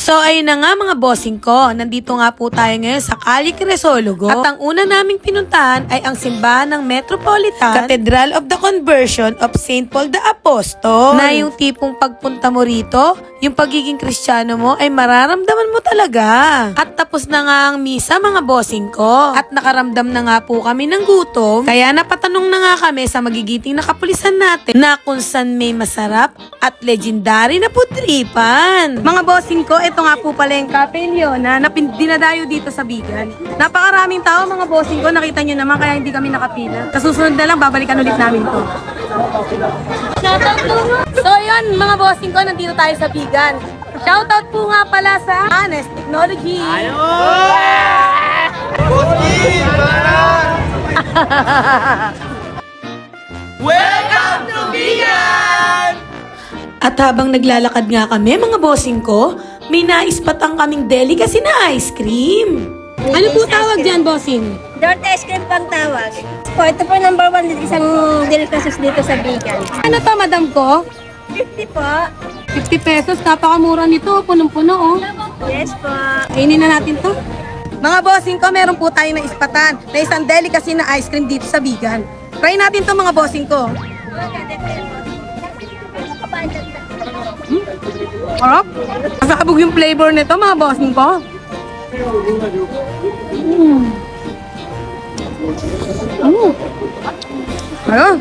So ayun na nga mga bossing ko, nandito nga po tayo ngayon sa Calle Crisologo. At ang una naming pinuntahan ay ang simbahan ng Metropolitan Cathedral of the Conversion of St. Paul the Apostle. Na yung tipong pagpunta mo rito, yung pagiging Kristiyano mo ay mararamdaman mo talaga. At tapos na nga ang misa mga bossing ko. At nakaramdam na nga po kami ng gutom. Kaya napatanong na nga kami sa magigiting na kapulisan natin na kung saan may masarap at legendary na putripan. Mga bossing ko, ito nga po pala yung kapelyo na dinadayo dito sa Bigan. Napakaraming tao mga bossing ko, nakita nyo naman kaya hindi kami nakapila. Sa susunod na lang, babalikan ulit namin to. So yun mga bossing ko, nandito tayo sa Bigan. Shoutout po nga pala sa Honest Technology. Welcome to Bigan! At habang naglalakad nga kami mga bossing ko, may naispatang kaming delicacy na ice cream. Ano po tawag dyan, bossing? Dort ice cream pang tawag. Po, ito po number 1 dito, isang delicacies dito sa Bigan. Ano to, madam ko? 50 po. 50 pesos, napakamura nito, punong-puno oh. Yes po. Kainin na natin to. Mga bossing ko, meron po tayo na ispatan na isang delicacy na ice cream dito sa Bigan. Try natin to mga bossing ko. Harap. Kasabog yung flavor nito mga bossing ko. Ayun.